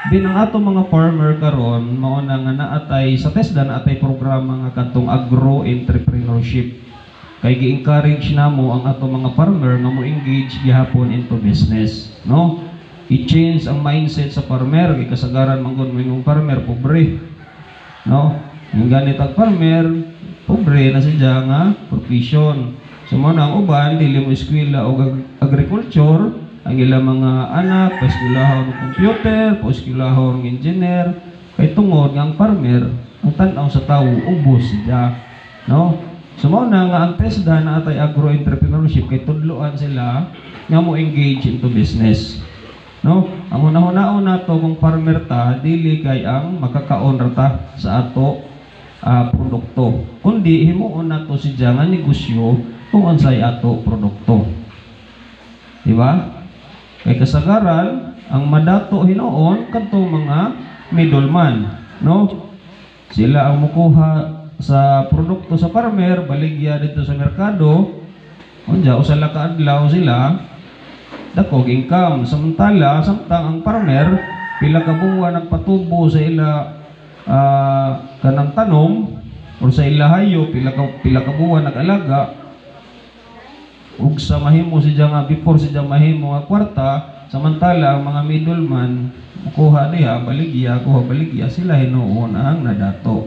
Binang ato mga farmer karon mao na nga naatay sa TESDA naatay programa nga kadtong agro entrepreneurship. Kay gi-encourage namo ang ato mga farmer nga mo engage gihapon into business, no? I-change ang mindset sa farmer kay kasagaran manggod mingong farmer pobre, no? Yung ganit ang farmer pobre na siya nga profession. So mo na ang uban dili mo eskwela o agriculture ang ilang mga anak, paeskwelahon ng computer, paeskwelahon ng engineer, kay tungod nga ang farmer, ang tanaw sa tao, ubos siya. No? So mo na nga ang TESDA na atay agro-entrepreneurship, kay tudloan sila nga mo engage into business. No? Ang una-una nato kung farmer ta, dili kay ang makakaon rata sa ato produkto. Kundi himuon nato siya nga negosyo kung unsay ato produkto. Di ba? Kay kasagaran ang madato hinoon kadtong mga middleman, no? Sila ang mukuha sa produkto sa farmer, baligya dito sa merkado, unya usala ka adlaw sila dakog income. Samtang ang farmer pila ka buwan nagpatubo sa ila kanang tanom o sa ila hayo, pila ka buwan nag-alaga. Ug sa mahimo siya nga before siya mahimo nga kwarta, samantala ang mga middleman kuha diha baligya sila hinuon ang nadato.